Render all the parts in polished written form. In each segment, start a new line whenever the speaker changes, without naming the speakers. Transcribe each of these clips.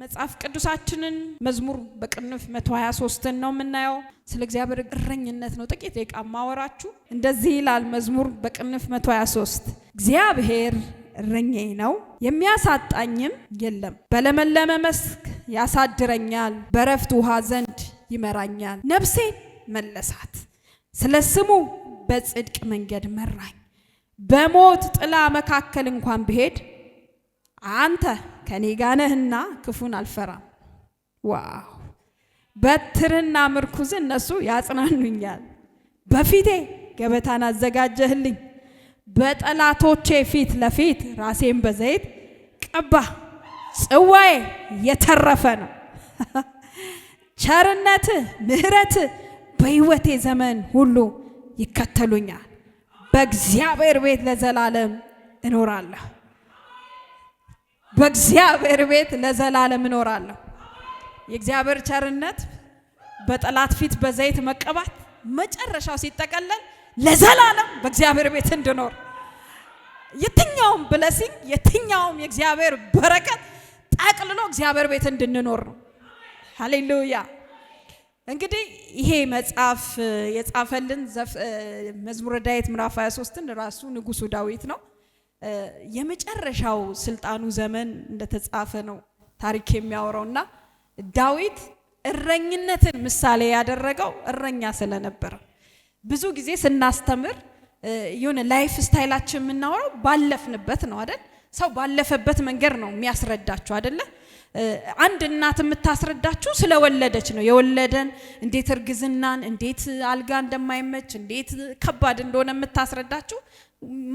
መጽሐፍ ቅዱሳችንን መዝሙር በቅንፍ 123 ነው የምናየው። ስለ እግዚአብሔር እረኝነት ነው ጥቂት ደቂቃ ማወራችሁ። እንደዚህ ይላል መዝሙር በቅንፍ 123 እግዚአብሔር እረኛዬ ነው የሚያሳጣኝም የለም። በለመለመ መስክ ያሳድረኛል፣ በረፍት ውሃ ዘንድ ይመራኛል። ነፍሴን መለሳት፣ ስለ ስሙ በጽድቅ መንገድ መራኝ። በሞት ጥላ መካከል እንኳን ብሄድ አንተ ከኔ ጋር ነህና ክፉን አልፈራም። ዋው! በትርና ምርኩዝ እነሱ ያጽናኑኛል። በፊቴ ገበታን አዘጋጀህልኝ፣ በጠላቶቼ ፊት ለፊት ራሴን በዘይት ቀባ። ጽዋዬ የተረፈ ነው። ቸርነት ምሕረት በሕይወቴ ዘመን ሁሉ ይከተሉኛል። በእግዚአብሔር ቤት ለዘላለም እኖራለሁ። በእግዚአብሔር ቤት ለዘላለም እኖራለሁ። የእግዚአብሔር ቸርነት በጠላት ፊት በዘይት መቀባት መጨረሻው ሲጠቀለል ለዘላለም በእግዚአብሔር ቤት እንድኖር፣ የትኛውም ብለሲንግ የትኛውም የእግዚአብሔር በረከት ጠቅልሎ እግዚአብሔር ቤት እንድንኖር ነው። ሃሌሉያ። እንግዲህ ይሄ መጽሐፍ የጻፈልን መዝሙረ ዳዊት ምዕራፍ 23ን ራሱ ንጉሱ ዳዊት ነው። የመጨረሻው ስልጣኑ ዘመን እንደተጻፈ ነው ታሪክ የሚያወራውና ዳዊት እረኝነትን ምሳሌ ያደረገው እረኛ ስለነበረ ብዙ ጊዜ ስናስተምር የሆነ ላይፍ ስታይላችን የምናወራው ባለፍንበት ነው አይደል? ሰው ባለፈበት መንገድ ነው የሚያስረዳችሁ አይደለ? አንድ እናት የምታስረዳችሁ ስለወለደች ነው። የወለደን እንዴት እርግዝናን እንዴት አልጋ እንደማይመች እንዴት ከባድ እንደሆነ የምታስረዳችሁ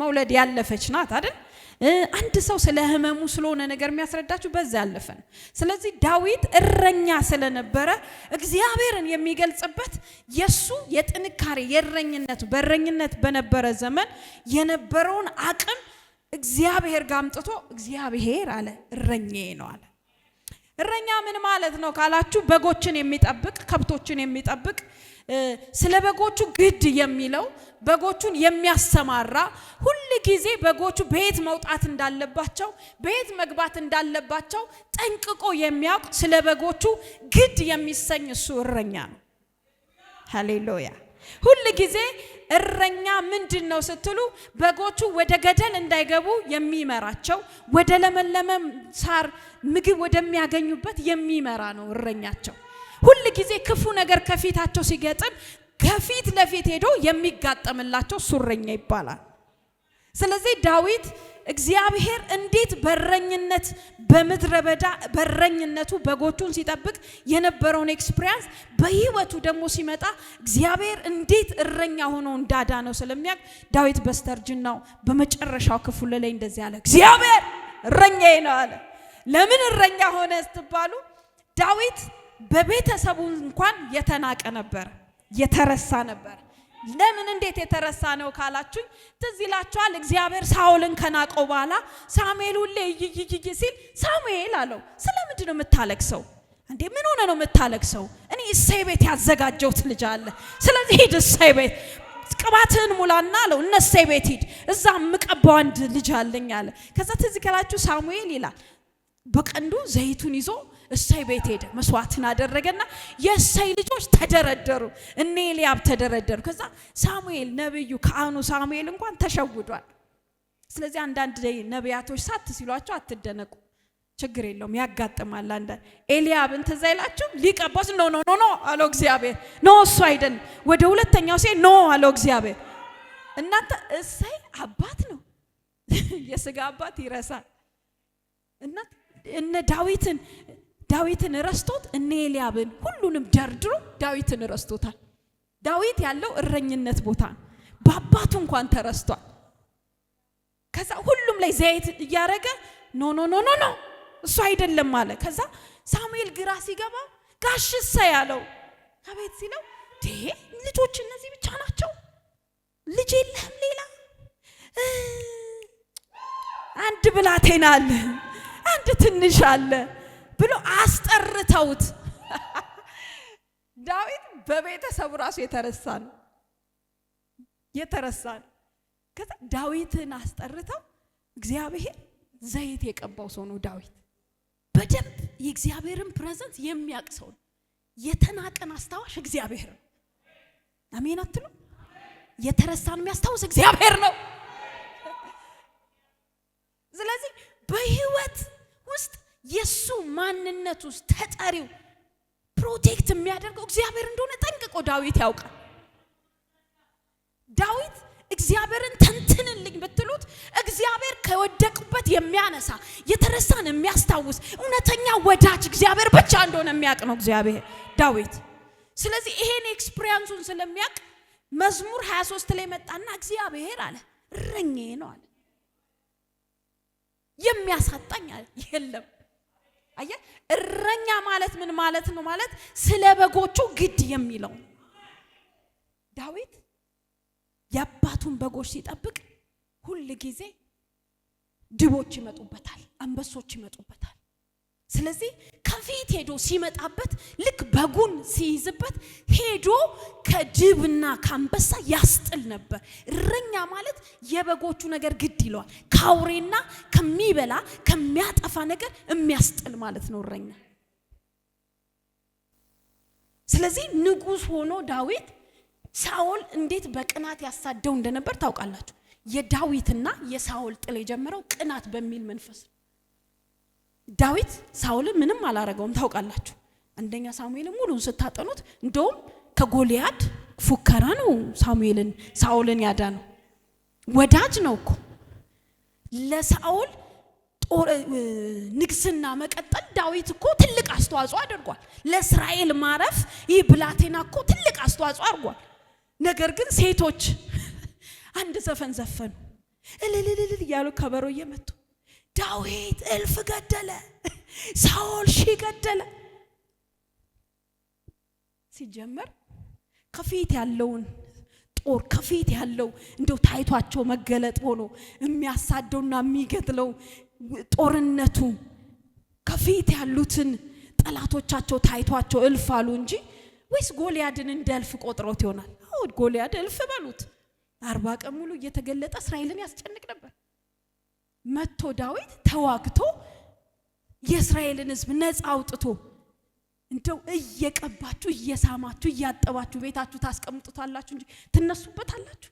መውለድ ያለፈች ናት አይደል? አንድ ሰው ስለ ህመሙ ስለሆነ ነገር የሚያስረዳችሁ በዛ ያለፈ ነው። ስለዚህ ዳዊት እረኛ ስለነበረ እግዚአብሔርን የሚገልጽበት የሱ የጥንካሬ የእረኝነቱ በእረኝነት በነበረ ዘመን የነበረውን አቅም እግዚአብሔር ጋር አምጥቶ እግዚአብሔር አለ እረኛዬ ነው አለ። እረኛ ምን ማለት ነው ካላችሁ በጎችን የሚጠብቅ ከብቶችን የሚጠብቅ ስለ በጎቹ ግድ የሚለው በጎቹን የሚያሰማራ ሁሉ ጊዜ በጎቹ በየት መውጣት እንዳለባቸው በየት መግባት እንዳለባቸው ጠንቅቆ የሚያውቅ ስለ በጎቹ ግድ የሚሰኝ እሱ እረኛ ነው። ሃሌሉያ። ሁሉ ጊዜ እረኛ ምንድነው ስትሉ በጎቹ ወደ ገደል እንዳይገቡ የሚመራቸው ወደ ለመለመ ሳር ምግብ ወደሚያገኙበት የሚመራ ነው እረኛቸው። ሁሉ ጊዜ ክፉ ነገር ከፊታቸው ሲገጥም ከፊት ለፊት ሄዶ የሚጋጠምላቸው እረኛ ይባላል። ስለዚህ ዳዊት እግዚአብሔር እንዴት በእረኝነት በምድረ በዳ በእረኝነቱ በጎቹን ሲጠብቅ የነበረውን ኤክስፒሪያንስ በህይወቱ ደግሞ ሲመጣ እግዚአብሔር እንዴት እረኛ ሆኖ እንዳዳነው ስለሚያውቅ ዳዊት በስተርጅናው በመጨረሻው ክፍል ላይ እንደዚህ አለ፣ እግዚአብሔር እረኛዬ ነው አለ። ለምን እረኛ ሆነ ስትባሉ ዳዊት በቤተሰቡ እንኳን የተናቀ ነበር፣ የተረሳ ነበር። ለምን እንዴት የተረሳ ነው ካላችሁኝ ትዝ ይላችኋል። እግዚአብሔር ሳኦልን ከናቀው በኋላ ሳሙኤል ሁሌ ይይይይ ሲል ሳሙኤል አለው ስለምንድን ነው የምታለቅሰው? እንዴ ምን ሆነ ነው የምታለቅሰው? እኔ እሰይ ቤት ያዘጋጀሁት ልጅ አለ። ስለዚህ ሂድ እሰይ ቤት ቅባትህን ሙላና አለው። እነሰይ ቤት ሂድ፣ እዛ ምቀባው አንድ ልጅ አለኝ አለ። ከዛ ትዝ ይላችሁ ሳሙኤል ይላል በቀንዱ ዘይቱን ይዞ እሰይ ቤት ሄደ፣ መስዋዕትን አደረገና የእሰይ ልጆች ተደረደሩ፣ እነ ኤልያብ ተደረደሩ። ከዛ ሳሙኤል ነብዩ ካህኑ ሳሙኤል እንኳን ተሸውዷል። ስለዚህ አንዳንድ ነቢያቶች ሳት ሲሏቸው አትደነቁ፣ ችግር የለውም ያጋጥማል። አንዳንድ ኤልያብን ትዝ አይላችሁ ሊቀባስ ኖ ኖ ኖ ኖ አለው እግዚአብሔር። ኖ እሱ አይደለም። ወደ ሁለተኛው ሴ ኖ አለው እግዚአብሔር። እናንተ እሰይ አባት ነው፣ የስጋ አባት ይረሳል። እና እነ ዳዊትን ረስቶት እነ ኤልያብን ሁሉንም ደርድሮ ዳዊትን ረስቶታል። ዳዊት ያለው እረኝነት ቦታ በአባቱ እንኳን ተረስቷል። ከዛ ሁሉም ላይ ዘይት እያረገ ኖ ኖ ኖ ኖ ኖ እሱ አይደለም አለ። ከዛ ሳሙኤል ግራ ሲገባ ጋሽ እሰይ ያለው አቤት ሲለው ልጆች እነዚህ ብቻ ናቸው፣ ልጅ የለህም ሌላ? አንድ ብላቴና አለ፣ አንድ ትንሽ አለ ብሎ አስጠርተውት ዳዊት በቤተሰቡ ራሱ የተረሳ ነው። ከዛ ዳዊትን አስጠርተው እግዚአብሔር ዘይት የቀባው ሰው ነው ዳዊት። በደንብ የእግዚአብሔርን ፕሬዘንስ የሚያቅሰው የተናቀን አስታዋሽ እግዚአብሔር ነው። አሜን አትሉ? የተረሳን የሚያስታውስ እግዚአብሔር ነው። ስለዚህ በህይወት ውስጥ የሱ ማንነት ውስጥ ተጠሪው ፕሮቴክት የሚያደርገው እግዚአብሔር እንደሆነ ጠንቅቆ ዳዊት ያውቃል። ዳዊት እግዚአብሔርን ተንትንልኝ ብትሉት እግዚአብሔር ከወደቁበት የሚያነሳ የተረሳን የሚያስታውስ እውነተኛ ወዳጅ እግዚአብሔር ብቻ እንደሆነ የሚያውቅ ነው እግዚአብሔር ዳዊት። ስለዚህ ይሄን ኤክስፒሪየንሱን ስለሚያውቅ መዝሙር 23 ላይ መጣና እግዚአብሔር አለ እረኛዬ ነው አለ። የሚያሳጣኝ የለም። አየ እረኛ ማለት ምን ማለት ነው? ማለት ስለ በጎቹ ግድ የሚለው ዳዊት የአባቱን በጎች ሲጠብቅ ሁሉ ጊዜ ድቦች ይመጡበታል፣ አንበሶች ይመጡበታል። ስለዚህ ከፊት ሄዶ ሲመጣበት ልክ በጉን ሲይዝበት ሄዶ ከድብና ከአንበሳ ያስጥል ነበር። እረኛ ማለት የበጎቹ ነገር ግድ ይለዋል። ካውሬና ከሚበላ ከሚያጠፋ ነገር የሚያስጥል ማለት ነው እረኛ። ስለዚህ ንጉስ ሆኖ ዳዊት ሳኦል እንዴት በቅናት ያሳደው እንደነበር ታውቃላችሁ። የዳዊትና የሳኦል ጥል የጀመረው ቅናት በሚል መንፈስ። ዳዊት ሳኦልን ምንም አላረገውም ታውቃላችሁ። አንደኛ ሳሙኤልን ሙሉን ስታጠኑት እንደውም ከጎልያድ ፉከራ ነው ሳኦልን ያዳነው። ወዳጅ ነው እኮ ለሳኦል ንግስና መቀጠል ዳዊት እኮ ትልቅ አስተዋጽኦ አድርጓል። ለእስራኤል ማረፍ ይህ ብላቴና እኮ ትልቅ አስተዋጽኦ አድርጓል። ነገር ግን ሴቶች አንድ ዘፈን ዘፈኑ እልልልል ያሉ ከበሮ እየመቱ ዳዊት እልፍ ገደለ፣ ሳኦል ሺህ ገደለ። ሲጀመር ከፊት ያለውን ጦር ከፊት ያለው እንደው ታይቷቸው መገለጥ ሆኖ የሚያሳደውና የሚገድለው ጦርነቱ ከፊት ያሉትን ጠላቶቻቸው ታይቷቸው እልፍ አሉ እንጂ ወይስ ጎልያድን እንደ እልፍ ቆጥሮት ይሆናል? አዎ ጎልያድ እልፍ በሉት 40 ቀን ሙሉ እየተገለጠ እስራኤልን ያስጨንቅ ነበር። መጥቶ ዳዊት ተዋግቶ የእስራኤልን ሕዝብ ነፃ አውጥቶ እንደው እየቀባችሁ እየሳማችሁ እያጠባችሁ ቤታችሁ ታስቀምጡታላችሁ እንጂ ትነሱበታላችሁ።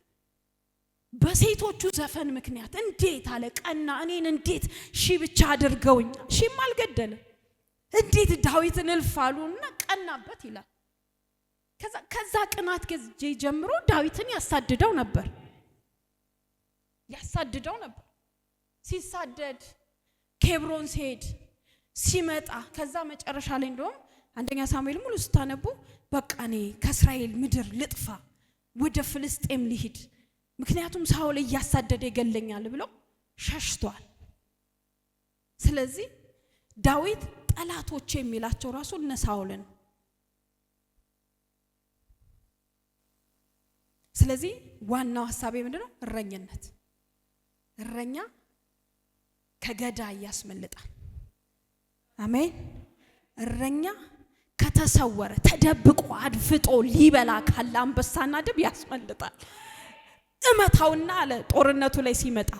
በሴቶቹ ዘፈን ምክንያት እንዴት አለ ቀና፣ እኔን እንዴት ሺህ ብቻ አድርገውኝ፣ ሺህም አልገደለም፣ እንዴት ዳዊትን እልፍ አሉና ቀናበት ይላል። ከዛ ቅናት ጊዜ ጀምሮ ዳዊትን ያሳድደው ነበር። ሲሳደድ ኬብሮን ሲሄድ ሲመጣ ከዛ መጨረሻ ላይ እንደውም አንደኛ ሳሙኤል ሙሉ ስታነቡ በቃ እኔ ከእስራኤል ምድር ልጥፋ ወደ ፍልስጤም ልሂድ ምክንያቱም ሳኦል እያሳደደ ይገለኛል ብሎ ሸሽቷል። ስለዚህ ዳዊት ጠላቶች የሚላቸው ራሱ እነ ሳኦልን። ስለዚህ ዋናው ሐሳቤ ምንድነው? እረኝነት። እረኛ ከገዳይ ያስመልጣል። አሜን። እረኛ ከተሰወረ ተደብቆ አድፍጦ ሊበላ ካለ አንበሳና ድብ ያስመልጣል። እመታውና አለ ጦርነቱ ላይ ሲመጣ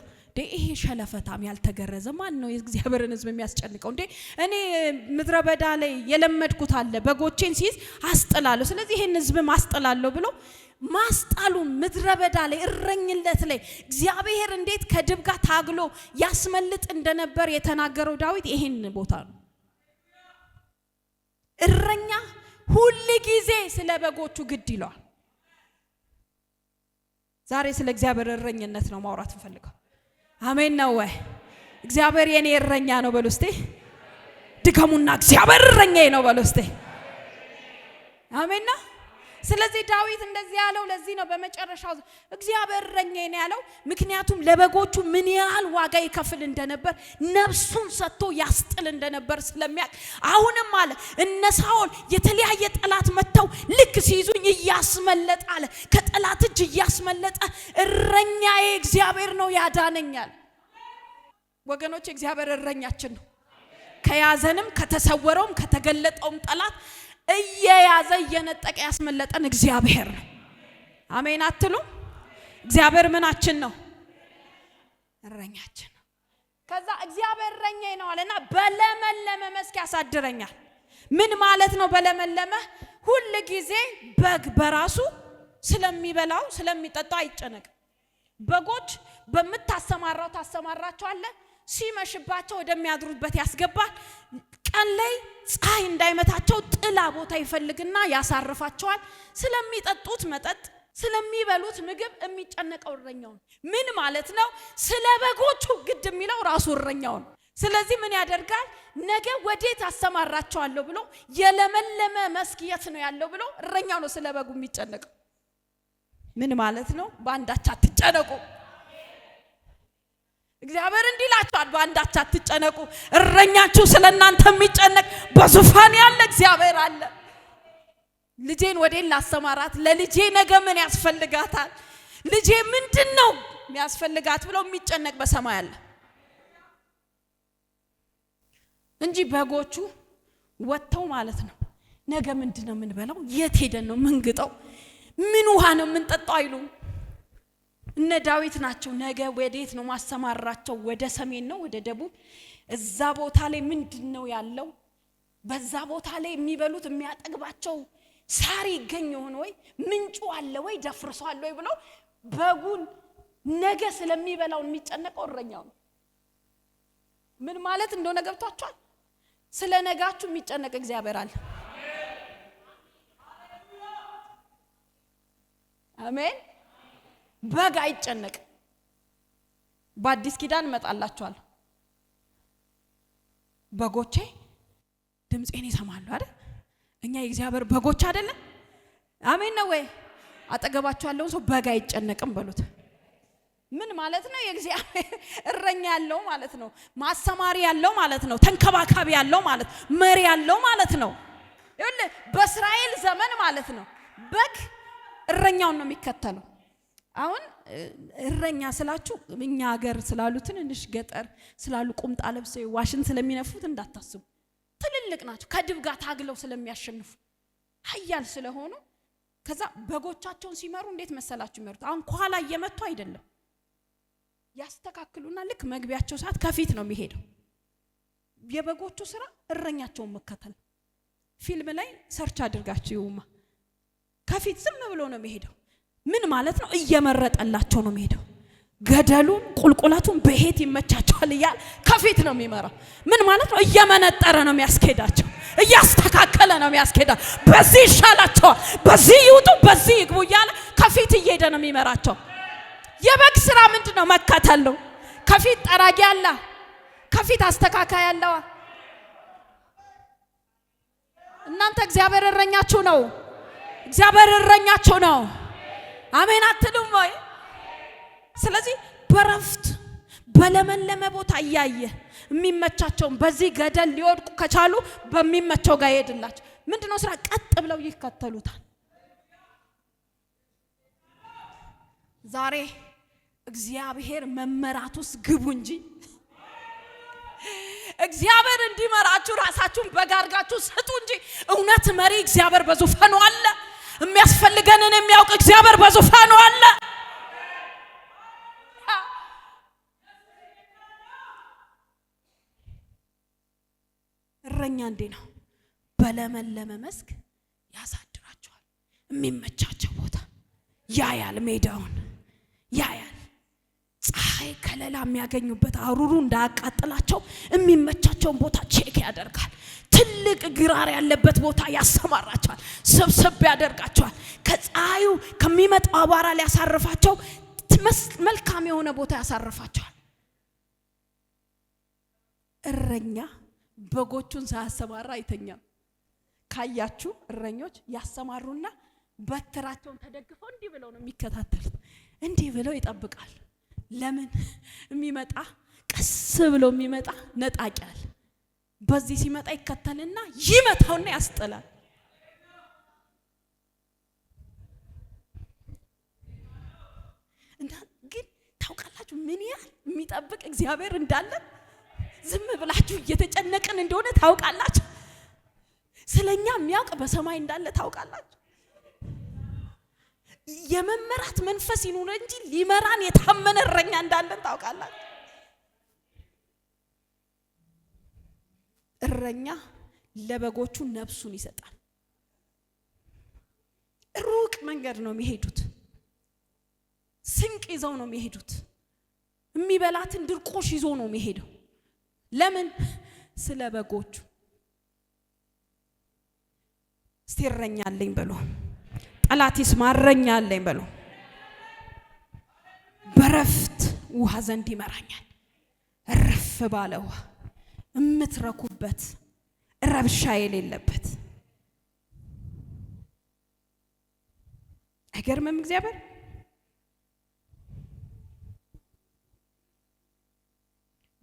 ይሄ ሸለፈታም ያልተገረዘ ማን ነው የእግዚአብሔርን ሕዝብ የሚያስጨንቀው? እኔ ምድረ በዳ ላይ የለመድኩት አለ በጎቼን ሲይዝ አስጥላለሁ፣ ስለዚህ ይሄን ሕዝብ ማስጥላለሁ ብሎ ማስጣሉ ምድረ በዳ ላይ እረኝነት ላይ እግዚአብሔር እንዴት ከድብ ጋር ታግሎ ያስመልጥ እንደነበር የተናገረው ዳዊት ይሄን ቦታ ነው። እረኛ ሁሉ ጊዜ ስለ በጎቹ ግድ ይለዋል። ዛሬ ስለ እግዚአብሔር እረኝነት ነው ማውራት እንፈልገው። አሜን ነው ወይ? እግዚአብሔር የኔ እረኛ ነው በሉ እስቲ። ድገሙና እግዚአብሔር እረኛዬ ነው በሉ እስቲ። አሜን ነው። ስለዚህ ዳዊት እንደዚህ ያለው ለዚህ ነው በመጨረሻው እግዚአብሔር እረኛዬ ነው ያለው። ምክንያቱም ለበጎቹ ምን ያህል ዋጋ ይከፍል እንደነበር ነፍሱን ሰጥቶ ያስጥል እንደነበር ስለሚያውቅ አሁንም አለ እነ ሳኦል የተለያየ ጠላት መተው ልክ ሲይዙኝ እያስመለጠ አለ ከጠላት እጅ እያስመለጠ እረኛዬ እግዚአብሔር ነው ያዳነኛል። ወገኖች እግዚአብሔር እረኛችን ነው። ከያዘንም ከተሰወረውም ከተገለጠውም ጠላት እየያዘ እየነጠቀ ያስመለጠን እግዚአብሔር ነው። አሜን አትሉ? እግዚአብሔር ምናችን ነው? እረኛችን ነው። ከዛ እግዚአብሔር እረኛዬ ነው አለና በለመለመ መስክ ያሳድረኛል። ምን ማለት ነው? በለመለመ ሁሉ ጊዜ በግ በራሱ ስለሚበላው ስለሚጠጣው አይጨነቅም። በጎች በመታሰማራው ታሰማራቸዋለህ። ሲመሽባቸው ወደሚያድሩበት ያስገባል። ቀን ላይ ፀሐይ እንዳይመታቸው ጥላ ቦታ ይፈልግና ያሳርፋቸዋል። ስለሚጠጡት መጠጥ ስለሚበሉት ምግብ የሚጨነቀው እረኛው ነው። ምን ማለት ነው? ስለ በጎቹ ግድ የሚለው ራሱ እረኛው ነው። ስለዚህ ምን ያደርጋል? ነገ ወዴት አሰማራቸዋለሁ ብሎ የለመለመ መስክ የት ነው ያለው ብሎ እረኛው ነው ስለ በጉ የሚጨነቀው። ምን ማለት ነው? በአንዳች አትጨነቁ። እግዚአብሔር እንዲላችኋል፣ በአንዳች አትጨነቁ። እረኛችሁ ስለናንተ የሚጨነቅ በዙፋን ያለ እግዚአብሔር አለ። ልጄን ወዴት ላሰማራት? ለልጄ ነገ ምን ያስፈልጋታል? ልጄ ምንድነው የሚያስፈልጋት ብሎ የሚጨነቅ በሰማይ አለ እንጂ በጎቹ ወጥተው ማለት ነው ነገ ምንድነው የምንበላው? የት ሄደን ነው ምንግጠው? ምን ውሃ ነው የምንጠጣው አይሉም። እነ ዳዊት ናቸው ነገ ወዴት ነው ማሰማራቸው? ወደ ሰሜን ነው ወደ ደቡብ? እዛ ቦታ ላይ ምንድነው ያለው? በዛ ቦታ ላይ የሚበሉት የሚያጠግባቸው ሳር ይገኝ ይሆን ወይ? ምንጩ አለ ወይ? ደፍርሷል ወይ ብሎ በጉን ነገ ስለሚበላው የሚጨነቀው እረኛው ነው። ምን ማለት እንደሆነ ገብቷችኋል? ስለ ነጋችሁ የሚጨነቅ እግዚአብሔር አለ። አሜን። በግ አይጨነቅ። በአዲስ ኪዳን እመጣላችኋል። በጎቼ ድምጼን ይሰማሉ አይደል? እኛ የእግዚአብሔር በጎች አይደለን? አሜን ነው ወይ? አጠገባችሁ ያለውን ሰው በግ አይጨነቅም በሉት። ምን ማለት ነው? የእግዚአብሔር እረኛ ያለው ማለት ነው። ማሰማሪ ያለው ማለት ነው። ተንከባካቢ ያለው ማለት መሪ ያለው ማለት ነው። ይኸውልህ በእስራኤል ዘመን ማለት ነው በግ እረኛውን ነው የሚከተለው። አሁን እረኛ ስላችሁ እኛ ሀገር ስላሉ ትንንሽ ገጠር ስላሉ ቁምጣ ለብሰው ዋሽን ስለሚነፉት እንዳታስቡ። ትልልቅ ናቸው። ከድብ ጋር ታግለው ስለሚያሸንፉ ኃያል ስለሆኑ ከዛ በጎቻቸውን ሲመሩ እንዴት መሰላችሁ የሚመሩት? አሁን ኋላ እየመቱ አይደለም፣ ያስተካክሉና ልክ መግቢያቸው ሰዓት ከፊት ነው የሚሄደው። የበጎቹ ስራ እረኛቸውን መከተል። ፊልም ላይ ሰርች አድርጋችሁ ይውማ። ከፊት ዝም ብሎ ነው የሚሄደው። ምን ማለት ነው? እየመረጠላቸው ነው የሚሄደው። ገደሉን ቁልቁለቱን በሄት ይመቻቸዋል እያለ ከፊት ነው የሚመራው። ምን ማለት ነው? እየመነጠረ ነው የሚያስኬዳቸው፣ እያስተካከለ ነው የሚያስኬዳቸው። በዚህ ይሻላቸዋል፣ በዚህ ይውጡ፣ በዚህ ይግቡ እያለ ከፊት እየሄደ ነው የሚመራቸው። የበግ ስራ ምንድነው? መከተል ነው። ከፊት ጠራጊ አለ፣ ከፊት አስተካካይ አለው። እናንተ እግዚአብሔር እረኛችሁ ነው። እግዚአብሔር እረኛችሁ ነው። አሜን አትሉም ወይ? ስለዚህ በረፍት በለመለመ ቦታ እያየ የሚመቻቸውን በዚህ ገደል ሊወድቁ ከቻሉ በሚመቸው ጋር ይሄድላቸው። ምንድነው ስራ? ቀጥ ብለው ይከተሉታል። ዛሬ እግዚአብሔር መመራት ውስጥ ግቡ እንጂ እግዚአብሔር እንዲመራችሁ ራሳችሁን በጋርጋችሁ ስጡ እንጂ እውነት መሪ እግዚአብሔር በዙፋኑ አለ። የሚያስፈልገንን የሚያውቅ እግዚአብሔር በዙፋኑ አለ። እረኛ እንዴ ነው? በለመለመ መስክ ያሳድራቸዋል። የሚመቻቸው ቦታ ያያል፣ ሜዳውን ያያል። ፀሐይ ከለላ የሚያገኙበት አሩሩ እንዳያቃጥላቸው የሚመቻቸውን ቦታ ቼክ ያደርጋል። ትልቅ ግራር ያለበት ቦታ ያሰማራቸዋል፣ ሰብሰብ ያደርጋቸዋል። ከፀሐዩ ከሚመጣው አቧራ ሊያሳርፋቸው መልካም የሆነ ቦታ ያሳርፋቸዋል። እረኛ በጎቹን ሳያሰማራ አይተኛም። ካያችሁ እረኞች ያሰማሩና በትራቸውን ተደግፈው እንዲህ ብለው ነው የሚከታተሉት። እንዲህ ብለው ይጠብቃል። ለምን? የሚመጣ ቀስ ብሎ የሚመጣ ነጣቂያል በዚህ ሲመጣ ይከተልና ይመታውና ያስጥላል። እና ግን ታውቃላችሁ ምን ያህል የሚጠብቅ እግዚአብሔር እንዳለ? ዝም ብላችሁ እየተጨነቅን እንደሆነ ታውቃላችሁ? ስለኛ የሚያውቅ በሰማይ እንዳለ ታውቃላችሁ? የመመራት መንፈስ ይኑር እንጂ ሊመራን የታመነ እረኛ እንዳለን ታውቃላችሁ? እረኛ ለበጎቹ ነፍሱን ይሰጣል። ሩቅ መንገድ ነው የሚሄዱት። ስንቅ ይዘው ነው የሚሄዱት። የሚበላትን ድርቆሽ ይዞ ነው የሚሄደው። ለምን? ስለ በጎቹ። እስቲ እረኛ አለኝ በሉ። ጠላቲስ ማረኛ አለኝ በሉ። በረፍት ውሃ ዘንድ ይመራኛል። እረፍ ባለ ውሃ እምትረኩበት፣ ረብሻ የሌለበት። አይገርምም? እግዚአብሔር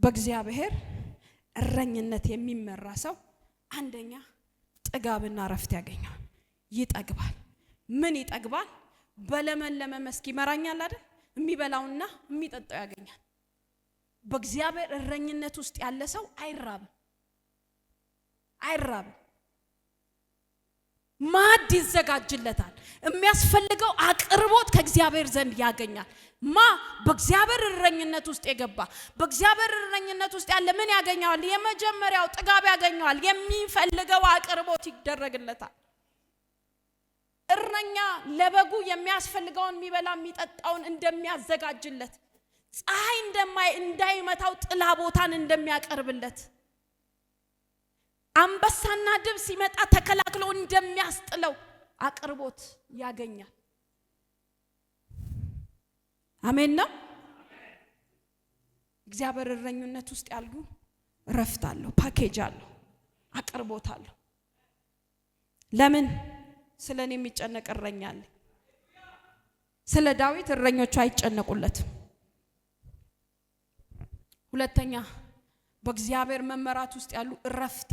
በእግዚአብሔር እረኝነት የሚመራ ሰው አንደኛ ጥጋብና ረፍት ያገኛል። ይጠግባል። ምን ይጠግባል? በለመለመ መስክ ይመራኛል አይደል? የሚበላውና የሚጠጣው ያገኛል። በእግዚአብሔር እረኝነት ውስጥ ያለ ሰው አይራብም። ማዕድ ይዘጋጅለታል። የሚያስፈልገው አቅርቦት ከእግዚአብሔር ዘንድ ያገኛል። በእግዚአብሔር እረኝነት ውስጥ የገባ በእግዚአብሔር እረኝነት ውስጥ ያለ ምን ያገኛል? የመጀመሪያው ጥጋብ ያገኛል። የሚፈልገው አቅርቦት ይደረግለታል። እረኛ ለበጉ የሚያስፈልገውን የሚበላ የሚጠጣውን እንደሚያዘጋጅለት፣ ፀሐይ እንዳይመታው ጥላ ቦታን እንደሚያቀርብለት፣ አንበሳና ድብ ሲመጣ ተከላክሎ እንደሚያስጥለው አቅርቦት ያገኛል። አሜን ነው። እግዚአብሔር እረኝነት ውስጥ ያሉ ረፍት አለው፣ ፓኬጅ አለው፣ አቅርቦት አለው። ለምን? ስለኔ የሚጨነቅ እረኛ አለ። ስለ ዳዊት እረኞቹ አይጨነቁለትም። ሁለተኛ በእግዚአብሔር መመራት ውስጥ ያሉ ረፍት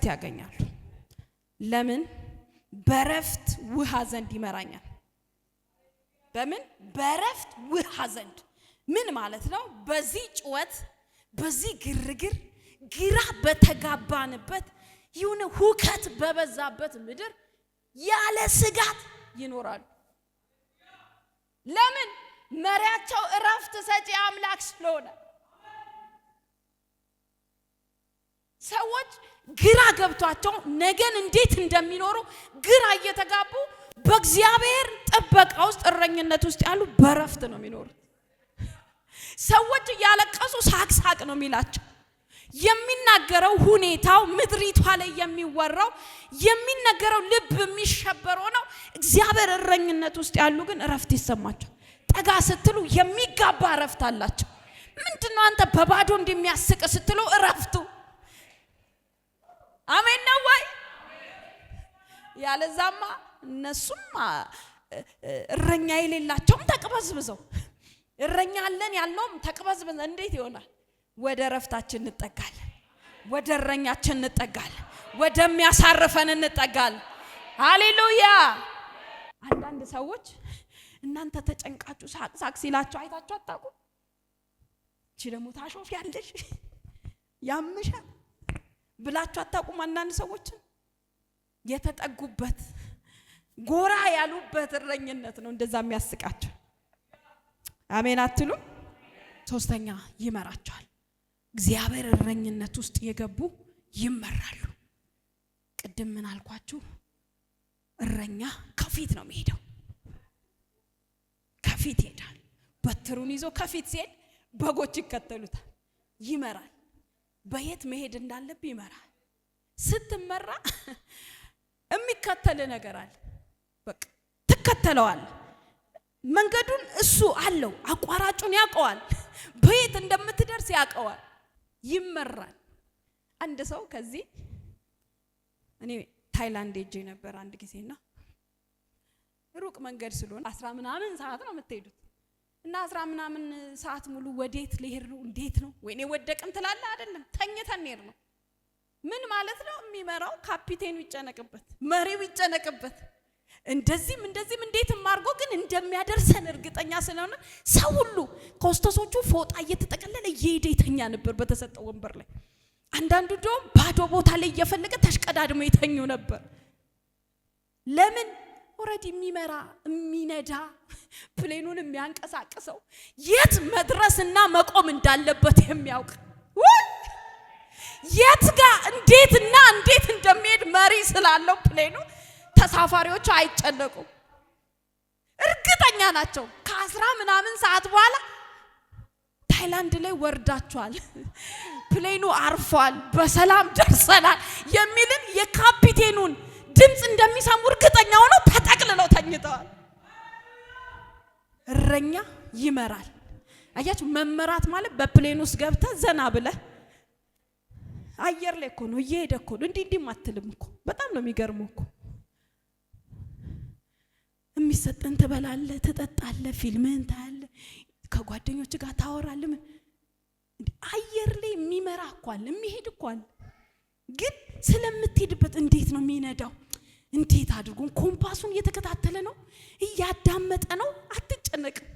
ያገኛሉ። ለምን? በረፍት ውሃ ዘንድ ይመራኛል። በምን? በረፍት ውሃ ዘንድ። ምን ማለት ነው? በዚህ ጭወት፣ በዚህ ግርግር፣ ግራ በተጋባንበት ይሁን ሁከት በበዛበት ምድር ያለ ስጋት ይኖራሉ። ለምን? መሪያቸው እረፍት ሰጪ አምላክ ስለሆነ። ሰዎች ግራ ገብቷቸው ነገን እንዴት እንደሚኖሩ ግራ እየተጋቡ በእግዚአብሔር ጥበቃ ውስጥ እረኝነት ውስጥ ያሉ በረፍት ነው የሚኖሩት። ሰዎች እያለቀሱ ሳቅ ነው የሚላቸው። የሚናገረው ሁኔታው ምድሪቷ ላይ የሚወራው የሚነገረው ልብ የሚሸበረው ነው። እግዚአብሔር እረኝነት ውስጥ ያሉ ግን እረፍት ይሰማቸው። ጠጋ ስትሉ የሚጋባ እረፍት አላቸው። ምንድነው አንተ በባዶ እንደሚያስቅ ስትሉ እረፍቱ። አሜን ነው ወይ? ያለዛማ እነሱም እረኛ የሌላቸውም ተቅበዝብዘው፣ እረኛ አለን ያልነውም ተቅበዝብዘው እንዴት ይሆናል? ወደ ረፍታችን እንጠጋለን፣ ወደ እረኛችን እንጠጋለን፣ ወደሚያሳርፈን እንጠጋለን። ሃሌሉያ። አንዳንድ ሰዎች እናንተ ተጨንቃችሁ ሳቅ ሲላችሁ አይታችሁ አታውቁ? እቺ ደግሞ ታሾፍ ያለሽ ያምሻል ብላችሁ አታውቁም? አንዳንድ ሰዎች የተጠጉበት ጎራ ያሉበት እረኝነት ነው እንደዛ የሚያስቃቸው። አሜን አትሉ? ሶስተኛ ይመራቸዋል። እግዚአብሔር እረኝነት ውስጥ የገቡ ይመራሉ። ቅድም ምን አልኳችሁ? እረኛ ከፊት ነው የሚሄደው። ከፊት ይሄዳል። በትሩን ይዞ ከፊት ሲሄድ በጎች ይከተሉታል። ይመራል። በየት መሄድ እንዳለብህ ይመራል። ስትመራ የሚከተል ነገር አለ። በቃ ትከተለዋል። መንገዱን እሱ አለው። አቋራጩን ያውቀዋል። በየት እንደምትደርስ ያውቀዋል። ይመራል። አንድ ሰው ከዚህ እኔ ታይላንድ ሄጄ ነበር አንድ ጊዜና ሩቅ መንገድ ስለሆነ 10 ምናምን ሰዓት ነው የምትሄዱት እና 10 ምናምን ሰዓት ሙሉ ወዴት ልሄድ ነው? እንዴት ነው? ወይኔ ወደቅን ትላለህ አይደለም? ተኝተን ሄድ ነው። ምን ማለት ነው? የሚመራው ካፒቴኑ ይጨነቅበት፣ መሪው ይጨነቅበት። እንደዚህም እንዴትም አድርጎ ግን እንደሚያደርሰን እርግጠኛ ስለሆነ ሰው ሁሉ ኮስተሶቹ ፎጣ እየተጠቀለለ እየሄደ ይተኛ ነበር በተሰጠው ወንበር ላይ። አንዳንዱ ደግሞ ባዶ ቦታ ላይ እየፈለገ ተሽቀዳድሞ ይተኙ ነበር። ለምን? ኦሬዲ የሚመራ የሚነዳ ፕሌኑን የሚያንቀሳቅሰው የት መድረስና መቆም እንዳለበት የሚያውቅ የት ጋር እንዴትና እንዴት እንደሚሄድ መሪ ስላለው ፕሌኑ ተሳፋሪዎቹ አይጨነቁም፣ እርግጠኛ ናቸው። ከ10 ምናምን ሰዓት በኋላ ታይላንድ ላይ ወርዳቸዋል፣ ፕሌኑ አርፏል፣ በሰላም ደርሰናል የሚልን የካፒቴኑን ድምፅ እንደሚሰሙ እርግጠኛ ሆነው ተጠቅልለው ተኝተዋል። እረኛ ይመራል። አያችሁ፣ መመራት ማለት በፕሌን ውስጥ ገብተህ ዘና ብለህ አየር ላይ እኮ ነው እየሄደ እኮ ነው እንዲህ አትልም እኮ። በጣም ነው የሚገርመው እኮ። የሚሰጥን ትበላለህ፣ ትጠጣለህ፣ ፊልምህን ታያለህ፣ ከጓደኞች ጋር ታወራለህ። አየር ላይ የሚመራ እኮ አለ፣ የሚሄድ እኮ አለ። ግን ስለምትሄድበት እንዴት ነው የሚነዳው? እንዴት አድርጎ ኮምፓሱን እየተከታተለ ነው፣ እያዳመጠ ነው። አትጨነቅም።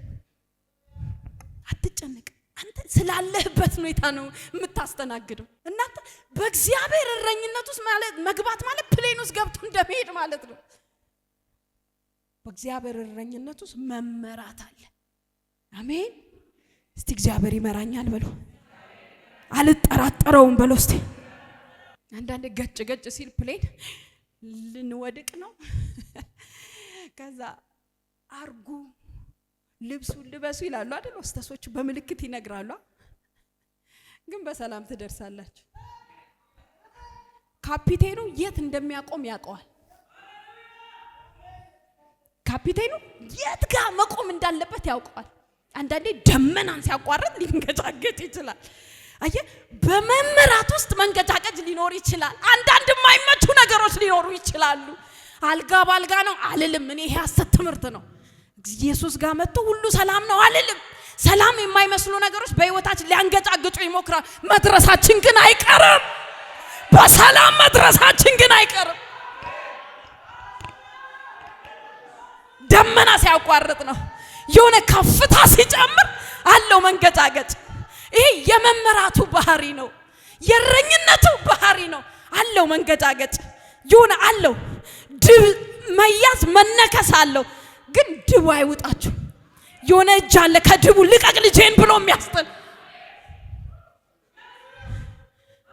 አንተ ስላለህበት ሁኔታ ነው የምታስተናግደው። እናንተ በእግዚአብሔር እረኝነት ውስጥ ማለት መግባት ማለት ፕሌን ውስጥ ገብቶ እንደመሄድ ማለት ነው። በእግዚአብሔር እረኝነት ውስጥ መመራት አለ። አሜን። እስቲ እግዚአብሔር ይመራኛል በሉ፣ አልጠራጠረውም በሉ እስቲ። አንዳንዴ ገጭ ሲል ፕሌን ልንወድቅ ነው። ከዛ አርጉ ልብሱን ልበሱ ይላሉ አይደል? ወስተሶቹ በምልክት ይነግራሉ። ግን በሰላም ትደርሳላችሁ። ካፒቴኑ የት እንደሚያቆም ያውቀዋል። ካፒቴኑ የት ጋር መቆም እንዳለበት ያውቀዋል። አንዳንዴ ደመናን ሲያቋርጥ ሊንገጫገጭ ይችላል። አየ በመመራት ውስጥ መንገጫገጭ ሊኖር ይችላል። አንዳንድ የማይመቹ ነገሮች ሊኖሩ ይችላሉ። አልጋ ባልጋ ነው አልልም እኔ። ይሄ ሐሰት ትምህርት ነው። ኢየሱስ ጋር መጥቶ ሁሉ ሰላም ነው አልልም። ሰላም የማይመስሉ ነገሮች በህይወታችን ሊያንገጫግጩ ይሞክራል። መድረሳችን ግን አይቀርም። በሰላም መድረሳችን ግን አይቀርም። ደመና ሲያቋርጥ ነው። የሆነ ከፍታ ሲጨምር አለው መንገጫገጭ። ይሄ የመመራቱ ባህሪ ነው። የእረኝነቱ ባህሪ ነው። አለው መንገጫገጭ የሆነ አለው። ድብ መያዝ መነከስ አለው። ግን ድቡ አይውጣችሁ። የሆነ እጅ አለ ከድቡ ልቀቅ ልጄን ብሎ የሚያስጥል።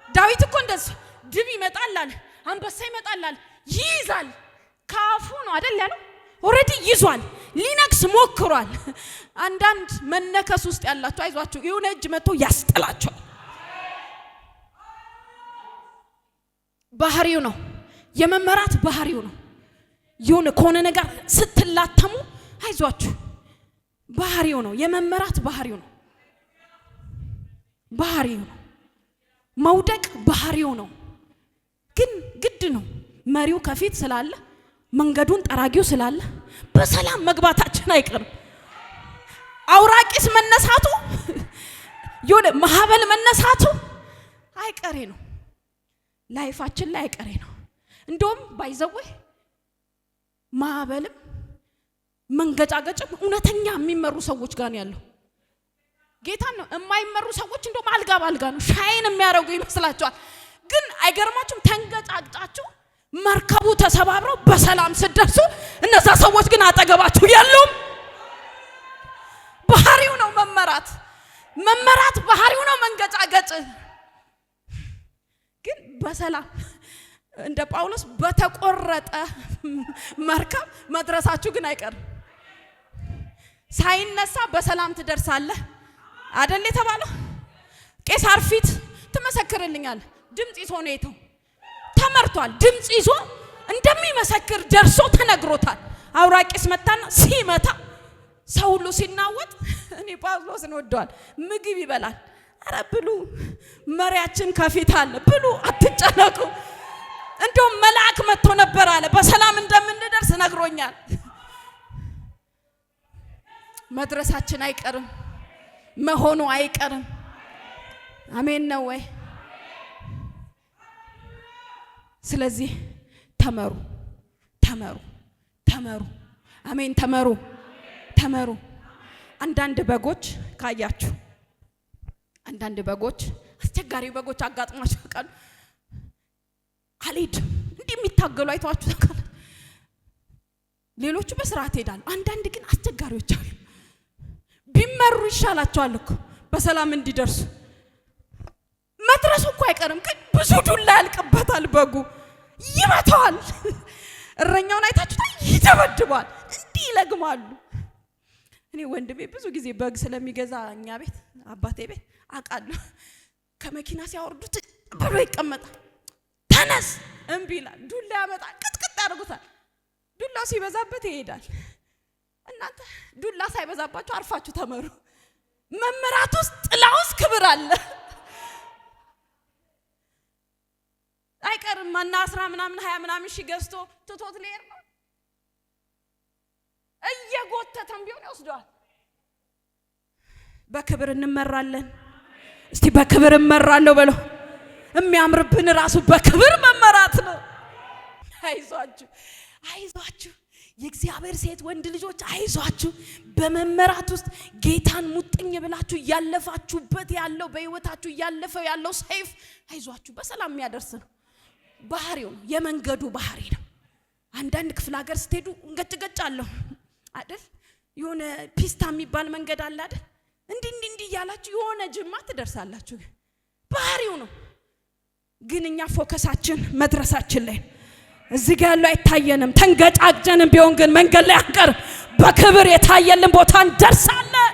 ዳዊት እኮ እንደዚህ ድብ ይመጣል አለ፣ አንበሳ ይመጣል አለ፣ ይይዛል። ካፉ ነው አይደል ያለው? ኦሬዲ ይዟል። ሊነክስ ሞክሯል። አንዳንድ መነከስ ውስጥ ያላችሁ አይዟችሁ፣ የሆነ እጅ መጥቶ ያስጥላችኋል። ባህሪው ነው፣ የመመራት ባህሪው ነው። የሆነ ከሆነ ነገር ስትላተሙ አይዟችሁ፣ ባህሪው ነው። የመመራት ባህሪው ነው። ባህሪው ነው። መውደቅ ባህሪው ነው። ግን ግድ ነው። መሪው ከፊት ስላለ መንገዱን ጠራጊው ስላለ በሰላም መግባታችን አይቀርም። አውራቂስ መነሳቱ የሆነ ማዕበል መነሳቱ አይቀሬ ነው። ላይፋችን ላይ አይቀሬ ነው። እንደውም ባይዘው ማዕበልም መንገጫገጭም እውነተኛ የሚመሩ ሰዎች ጋር ነው ያለው። ጌታን ነው የማይመሩ ሰዎች እንደውም አልጋ ባልጋ ነው ሻይን የሚያደርጉ ይመስላችኋል። ግን አይገርማችሁም? ተንገጫግጫችሁ መርከቡ ተሰባብረው በሰላም ስትደርሱ እነዛ ሰዎች ግን አጠገባችሁ የሉም። ባህሪው ነው መመራት ባህሪው ነው መንገጫገጭ። ግን በሰላም እንደ ጳውሎስ በተቆረጠ መርከብ መድረሳችሁ ግን አይቀርም። ሳይነሳ በሰላም ትደርሳለህ አይደል የተባለው? ቄሳር ፊት ትመሰክርልኛለህ። ድምጽ ይዞ ነው የተው ተመርቷል። ድምጽ ይዞ እንደሚመሰክር ደርሶ ተነግሮታል። አውራቂስ መታና ሲመታ ሰው ሁሉ ሲናወጥ እኔ ጳውሎስን ወደዋል። ምግብ ይበላል። አረ ብሉ፣ መሪያችን ከፊት አለ ብሉ፣ አትጨነቁ። እንደውም መልአክ መጥቶ ነበር አለ በሰላም እንደምንደርስ ነግሮኛል። መድረሳችን አይቀርም፣ መሆኑ አይቀርም። አሜን ነው ወይ? ስለዚህ ተመሩ። አሜን። ተመሩ። አንዳንድ በጎች ካያችሁ፣ አንዳንድ በጎች አስቸጋሪ በጎች አጋጥሟቸው ቃል አልሄድም እንዲህ የሚታገሉ አይተዋችሁ ታውቃለ? ሌሎቹ በስርዓት ሄዳሉ። አንዳንድ ግን አስቸጋሪዎች አሉ። ቢመሩ ይሻላቸዋል እኮ በሰላም እንዲደርሱ። መድረሱ እኮ አይቀርም፣ ግን ብዙ ዱላ ያልቅበታል። በጉ ይመታዋል። እረኛውን አይታችሁታ ይደበድባል። እንዲህ ይለግማሉ። እኔ ወንድሜ ብዙ ጊዜ በግ ስለሚገዛ እኛ ቤት አባቴ ቤት አውቃለሁ። ከመኪና ሲያወርዱት ብሎ ይቀመጣል። ተነስ እምቢ ይላል። ዱላ ያመጣል። ቅጥቅጥ ያደርጉታል። ዱላው ሲበዛበት ይሄዳል። እናንተ ዱላ ሳይበዛባችሁ አርፋችሁ ተመሩ። መመራት ውስጥ ጥላ ውስጥ ክብር አለ። አይቀርም ማና 10 ምናምን 20 ምናምን ሺህ ገዝቶ ትቶት ሊሄድ ነው። እየጎተተም ቢሆን ይወስደዋል። በክብር እንመራለን። እስቲ በክብር እመራለሁ በለው። የሚያምርብን ራሱ በክብር መመራት ነው። አይዟችሁ አይዟችሁ የእግዚአብሔር ሴት ወንድ ልጆች አይዟችሁ። በመመራት ውስጥ ጌታን ሙጥኝ ብላችሁ ያለፋችሁበት ያለው በህይወታችሁ ያለፈው ያለው ሰይፍ አይዟችሁ በሰላም የሚያደርስ ነው። ባህሪው ነው፣ የመንገዱ ባህሪ ነው። አንዳንድ ክፍለ ሀገር ስትሄዱ እንገጭገጫለሁ አይደል? የሆነ ፒስታ የሚባል መንገድ አለ አይደል? እንዲህ ያላችሁ የሆነ ጅማ ትደርሳላችሁ። ባህሪው ነው። ግን እኛ ፎከሳችን መድረሳችን ላይ እዚህ ጋር ያለው አይታየንም። ተንገጫግጨንም ቢሆን ግን መንገድ ላይ አንቀር። በክብር የታየልን ቦታ እንደርሳለን።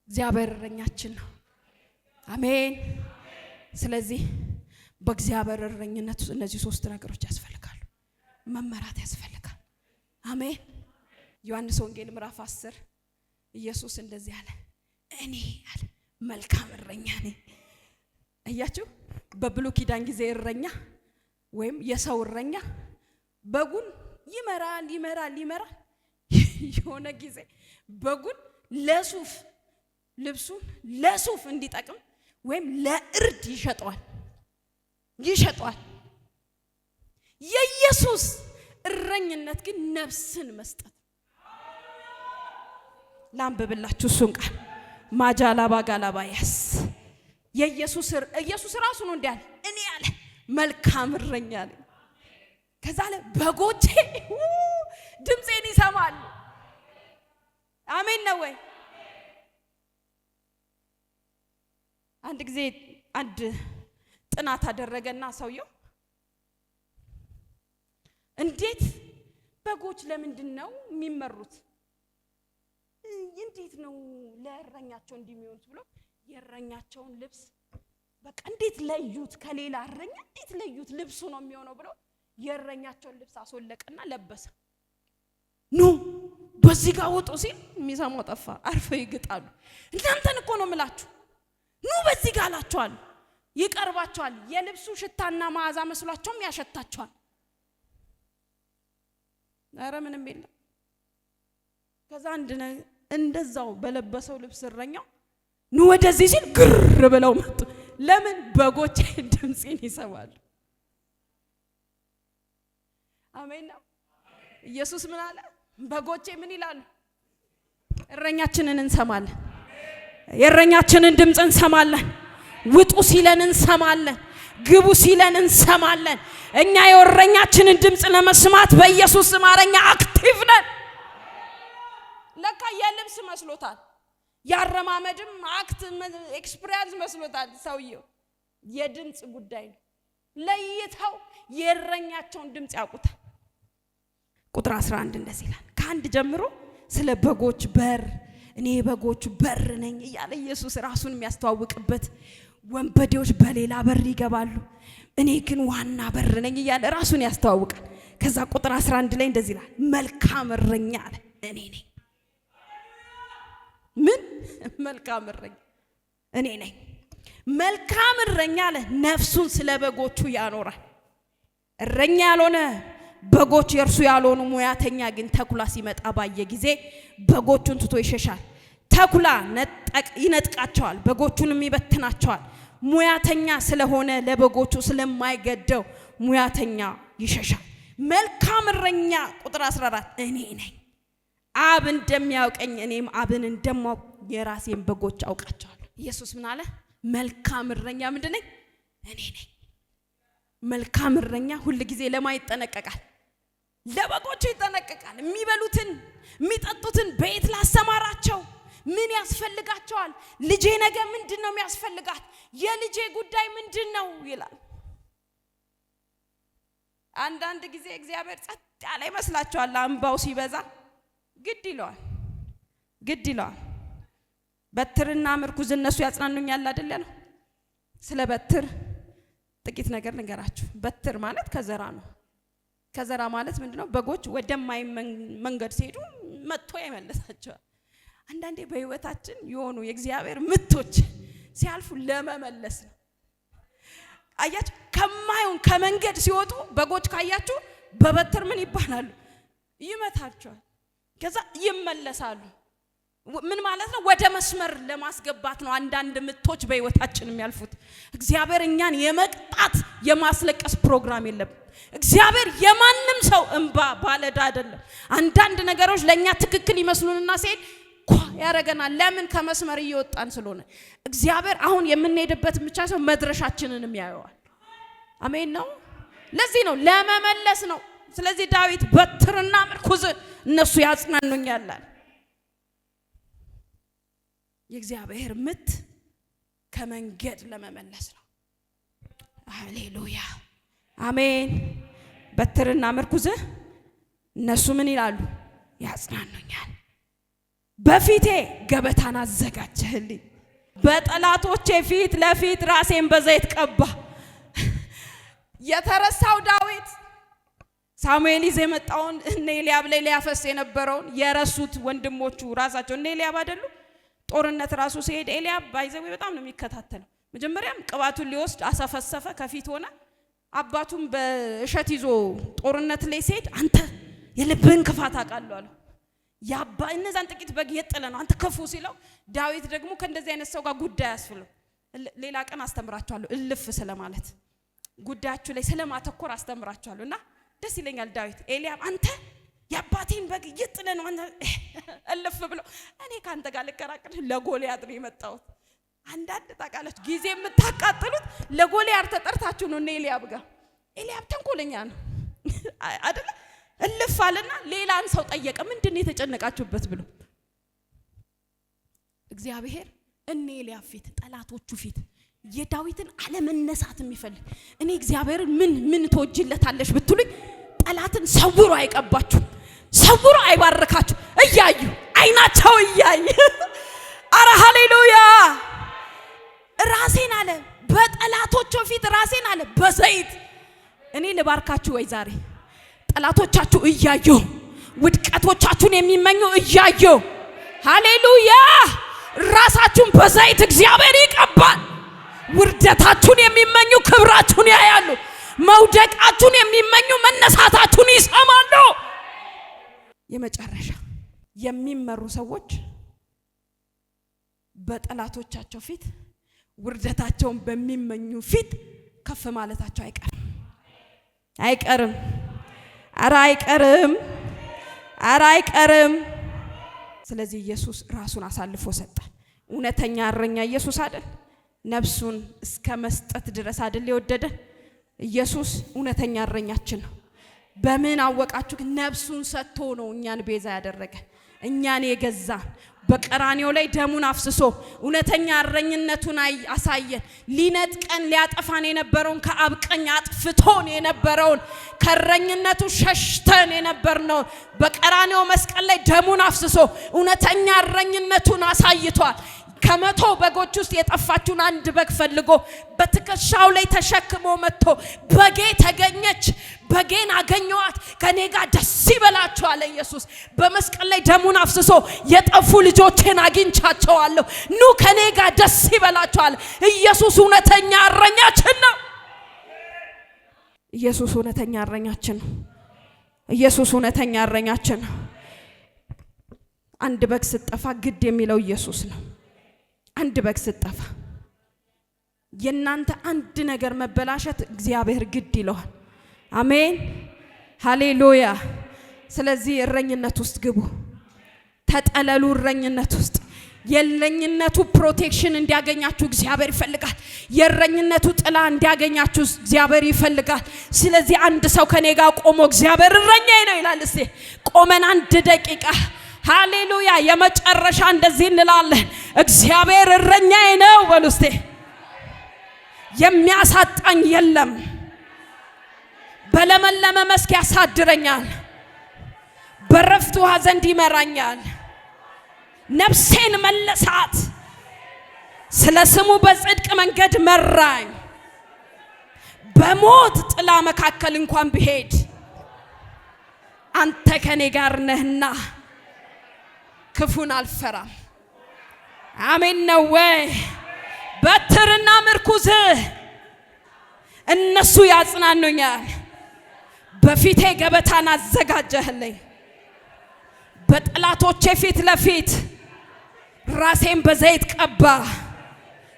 እግዚአብሔር እረኛችን ነው። አሜን። ስለዚህ በእግዚአብሔር እረኝነት እነዚህ 3 ነገሮች ያስፈልጋሉ። መመራት ያስፈልጋል። አሜን። ዮሐንስ ወንጌል ምዕራፍ 10 ኢየሱስ እንደዚህ አለ፣ እኔ አለ መልካም እረኛ ነኝ። አያችሁ፣ በብሉይ ኪዳን ጊዜ እረኛ ወይም የሰው እረኛ በጉን ይመራል። የሆነ ጊዜ በጉን ለሱፍ ልብሱን ለሱፍ እንዲጠቅም ወይም ለእርድ ይሸጠዋል። የኢየሱስ እረኝነት ግን ነፍስን መስጠት። ላንብብላችሁ እሱን ቃል ማጃላባ ጋላባያስ ኢየሱስ ራሱ ነው እንዲያለ እኔ ያለ መልካም እረኛ ነኝ። ከዛ አለ በጎቼ ድምጼን ይሰማሉ። አሜን ነው ወይ? አንድ ጊዜ አንድ ጥናት አደረገና ሰውየው እንዴት በጎች ለምንድነው የሚመሩት? እንዴት ነው ለእረኛቸው እንዲሚሆኑት ብሎ የእረኛቸውን ልብስ በቃ እንዴት ለዩት? ከሌላ እረኛ እንዴት ለዩት? ልብሱ ነው የሚሆነው ብሎ የእረኛቸውን ልብስ አስወለቀና ለበሰ። ኑ በዚህ ጋር ወጡ ሲል የሚሰማው ጠፋ። አርፈው ይግጣሉ። እናንተን እኮ ነው የምላችሁ፣ ኑ በዚህ ጋር አላችኋል። ይቀርባቸዋል። የልብሱ ሽታና መዓዛ መስሏቸውም ያሸታቸዋል። ኧረ ምንም የለም። ከዛ እንደዛው በለበሰው ልብስ እረኛው ኑ ወደዚህ ሲል ግር ብለው መጡ። ለምን? በጎቼ ድምጼን ይሰማሉ። አሜን ነው። ኢየሱስ ምን አለ? በጎቼ ምን ይላሉ? እረኛችንን እንሰማለን። የእረኛችንን ድምጽ እንሰማለን። ውጡ ሲለን እንሰማለን። ግቡ ሲለን እንሰማለን። እኛ የእረኛችንን ድምጽ ለመስማት በኢየሱስ ስም አረኛ አክቲቭ ነን። ለካ የልብስ መስሎታል፣ ያረማመድም አክት ኤክስፒሪየንስ መስሎታል። ሰውየው የድምጽ ጉዳይ ነው። ለይተው የእረኛቸውን ድምጽ ያውቁታል። ቁጥር 11 እንደዚህ ይላል፣ ከአንድ ጀምሮ ስለ በጎች በር እኔ የበጎች በር ነኝ እያለ ኢየሱስ ራሱን የሚያስተዋውቅበት፣ ወንበዴዎች በሌላ በር ይገባሉ፣ እኔ ግን ዋና በር ነኝ እያለ ራሱን ያስተዋውቃል። ከዛ ቁጥር 11 ላይ እንደዚህ ይላል፣ መልካም እረኛ አለ እኔ ነኝ። ምን መልካም እረኛ እኔ ነኝ። መልካም እረኛ አለ ነፍሱን ስለ በጎቹ ያኖራል። እረኛ ያልሆነ በጎች የእርሱ ያልሆኑ ሙያተኛ ግን ተኩላ ሲመጣ ባየ ጊዜ በጎቹን ትቶ ይሸሻል። ተኩላ ይነጥቃቸዋል፣ በጎቹንም ይበትናቸዋል። ሙያተኛ ስለሆነ ለበጎቹ ስለማይገደው ሙያተኛ ይሸሻል። መልካም እረኛ ቁጥር 14 እኔ ነኝ፣ አብ እንደሚያውቀኝ እኔም አብን እንደማውቅ የራሴን በጎች አውቃቸዋለሁ። ኢየሱስ ምን አለ? መልካም እረኛ ምንድን ነኝ? እኔ ነኝ። መልካም እረኛ ሁል ጊዜ ለማን ይጠነቀቃል? ለበጎቹ ይጠነቀቃል። የሚበሉትን የሚጠጡትን በየት ላሰማራቸው፣ ምን ያስፈልጋቸዋል? ልጄ ነገ ምንድነው የሚያስፈልጋት? የልጄ ጉዳይ ምንድነው ይላል። አንዳንድ ጊዜ እግዚአብሔር ጸጥ ያለ ይመስላችኋል። አንባው ሲበዛ ግድ ይለዋል። በትርና ምርኩዝ እነሱ ያጽናኑኛል አይደለ ነው። ስለ በትር ጥቂት ነገር ልንገራችሁ። በትር ማለት ከዘራ ነው። ከዘራ ማለት ምንድነው? በጎች ወደማይ መንገድ ሲሄዱ መጥቶ ይመልሳቸዋል። አንዳንዴ በህይወታችን የሆኑ የእግዚአብሔር ምቶች ሲያልፉ ለመመለስ ነው። አያችሁ፣ ከማይሆን ከመንገድ ሲወጡ በጎች ካያችሁ በበትር ምን ይባላሉ? ይመታቸዋል። ከዛ ይመለሳሉ። ምን ማለት ነው? ወደ መስመር ለማስገባት ነው። አንዳንድ ምቶች በህይወታችን የሚያልፉት እግዚአብሔር እኛን የመቅጣት የማስለቀስ ፕሮግራም የለም። እግዚአብሔር የማንም ሰው እንባ ባለዳ አይደለም። አንዳንድ ነገሮች ለኛ ትክክል ይመስሉንና ሲሄድ ያረጋናል። ለምን? ከመስመር እየወጣን ስለሆነ። እግዚአብሔር አሁን የምንሄድበት ብቻ ሰው መድረሻችንንም ያየዋል። አሜን ነው። ለዚህ ነው ለመመለስ ነው። ስለዚህ ዳዊት በትርና ምርኩዝ እነሱ ያጽናኑኛል። የእግዚአብሔር ምት ከመንገድ ለመመለስ ነው። ሃሌሉያ አሜን። በትርና ምርኩዝ እነሱ ምን ይላሉ? ያጽናኑኛል። በፊቴ ገበታን አዘጋጀህልኝ፣ በጠላቶቼ ፊት ለፊት ራሴን በዘይት ቀባ። የተረሳው ዳዊት ሳሙኤል ይዘ የመጣውን እነ ኤልያብ ላይ ሊያፈስ የነበረውን የረሱት ወንድሞቹ ራሳቸው እነ ኤልያብ አይደሉ? ጦርነት ራሱ ሲሄድ ኤልያብ ባይዘው በጣም ነው የሚከታተለው። መጀመሪያም ቅባቱን ሊወስድ አሰፈሰፈ፣ ከፊት ሆነ። አባቱም በእሸት ይዞ ጦርነት ላይ ሲሄድ አንተ የልብህን ክፋት አውቃለሁ አለው። ያባ እነዛን ጥቂት በግ የጥለ ነው አንተ ከፉ ሲለው፣ ዳዊት ደግሞ ከእንደዚህ አይነት ሰው ጋር ጉዳይ ያስፈልው። ሌላ ቀን አስተምራቸዋለሁ እልፍ ስለማለት ጉዳያችሁ ላይ ስለማተኮር አስተምራቸዋለሁና ደስ ይለኛል። ዳዊት ኤልያብ አንተ ያባቴን በግ የጥለ ነው አንተ እልፍ ብሎ እኔ ካንተ ጋር ልከራከር ለጎልያድ ነው የመጣሁት። አንዳንድ ታውቃለች ጊዜ የምታቃጥሉት ለጎልያድ ተጠርታችሁ ነው። እነ ኤልያብ ጋር ኤልያብ ተንኮለኛ ነው አይደል? እልፍ አለና ሌላን ሰው ጠየቀ። ምንድነው የተጨነቃችሁበት ብሎ እግዚአብሔር እነ ኤልያብ ፊት ጠላቶቹ ፊት የዳዊትን አለመነሳት የሚፈልግ እኔ እግዚአብሔርን ምን ተወጅለታለሽ ብትሉኝ ጠላትን ሰውሮ አይቀባችሁ፣ ሰውሮ አይባርካችሁ። እያዩ አይናቸው እያየ አረ ሃሌሉያ ራሴን አለ በጠላቶቹ ፊት ራሴን አለ በዘይት እኔ ልባርካችሁ ወይ ዛሬ ጠላቶቻችሁ እያዩ ውድቀቶቻችሁን የሚመኙ እያዩ ሃሌሉያ ራሳችሁን በዘይት እግዚአብሔር ይቀባል። ውርደታችሁን የሚመኙ ክብራችሁን ያያሉ። መውደቃችሁን የሚመኙ መነሳታችሁን ይሰማሉ። የመጨረሻ የሚመሩ ሰዎች በጠላቶቻቸው ፊት ውርደታቸውን በሚመኙ ፊት ከፍ ማለታቸው አይቀርም። ኧረ አይቀርም። ስለዚህ ኢየሱስ ራሱን አሳልፎ ሰጠ። እውነተኛ እረኛ ኢየሱስ አይደል? ነፍሱን እስከ መስጠት ድረስ አይደል የወደደ? ኢየሱስ እውነተኛ እረኛችን ነው። በምን አወቃችሁ? ነፍሱን ሰጥቶ ነው እኛን ቤዛ ያደረገ፣ እኛን የገዛ በቀራንዮ ላይ ደሙን አፍስሶ እውነተኛ እረኝነቱን አሳየን። ሊነጥቀን ሊያጠፋን የነበረውን ከአብ ቀኝ አጥፍቶን የነበረውን ከእረኝነቱ ሸሽተን የነበርነው በቀራንዮ መስቀል ላይ ደሙን አፍስሶ እውነተኛ እረኝነቱን አሳይቷል። ከመቶ በጎች ውስጥ የጠፋችውን አንድ በግ ፈልጎ በትከሻው ላይ ተሸክሞ መጥቶ በጌ ተገኘች፣ በጌን አገኘዋት፣ ከኔ ጋር ደስ ይበላችሁ አለ ኢየሱስ። በመስቀል ላይ ደሙን አፍስሶ የጠፉ ልጆቼን አግኝቻቸዋለሁ፣ ኑ ከኔ ጋር ደስ ይበላችሁ አለ ኢየሱስ። እውነተኛ እረኛችን ነው ኢየሱስ። እውነተኛ እረኛችን ነው ኢየሱስ። እውነተኛ እረኛችን ነው። አንድ በግ ስትጠፋ ግድ የሚለው ኢየሱስ ነው። አንድ በግ ስትጠፋ የናንተ አንድ ነገር መበላሸት እግዚአብሔር ግድ ይለዋል። አሜን ሃሌሉያ። ስለዚህ እረኝነት ውስጥ ግቡ፣ ተጠለሉ። እረኝነት ውስጥ የእረኝነቱ ፕሮቴክሽን እንዲያገኛችሁ እግዚአብሔር ይፈልጋል። የእረኝነቱ ጥላ እንዲያገኛችሁ እግዚአብሔር ይፈልጋል። ስለዚህ አንድ ሰው ከኔ ጋር ቆሞ እግዚአብሔር እረኛዬ ነው ይላል። እስቲ ቆመን አንድ ደቂቃ ሃሌሉያ። የመጨረሻ እንደዚህ እንላለን፣ እግዚአብሔር እረኛዬ ነው በሉ እስቲ። የሚያሳጣኝ የለም። በለመለመ መስክ ያሳድረኛል፣ በረፍት ውሃ ዘንድ ይመራኛል። ነፍሴን መለሳት፣ ስለ ስሙ በጽድቅ መንገድ መራኝ። በሞት ጥላ መካከል እንኳን ብሄድ አንተ ከኔ ጋር ነህና ክፉን አልፈራም። አሜን ነው ወይ? በትርና ምርኩዝ እነሱ ያጽናኑኛል። በፊቴ ገበታን አዘጋጀህልኝ፣ በጠላቶቼ ፊት ለፊት ራሴን በዘይት ቀባ።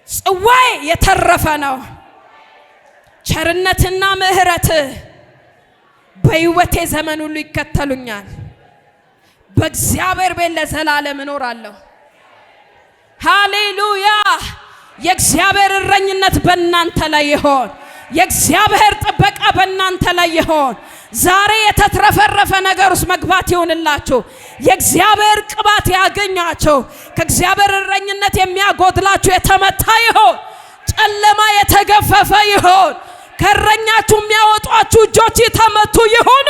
ጽዋዬ የተረፈ ነው። ቸርነትና ምሕረት በሕይወቴ ዘመን ሁሉ ይከተሉኛል። በእግዚአብሔር ቤት ለዘላለም እኖራለሁ። ሃሌሉያ። የእግዚአብሔር እረኝነት በእናንተ ላይ ይሆን። የእግዚአብሔር ጥበቃ በእናንተ ላይ ይሆን። ዛሬ የተትረፈረፈ ነገር ውስጥ መግባት ይሆንላችሁ። የእግዚአብሔር ቅባት ያገኛችሁ። ከእግዚአብሔር እረኝነት የሚያጎድላችሁ የተመታ ይሆን። ጨለማ የተገፈፈ ይሆን። ከእረኛችሁ የሚያወጧችሁ እጆች የተመቱ ይሆኑ።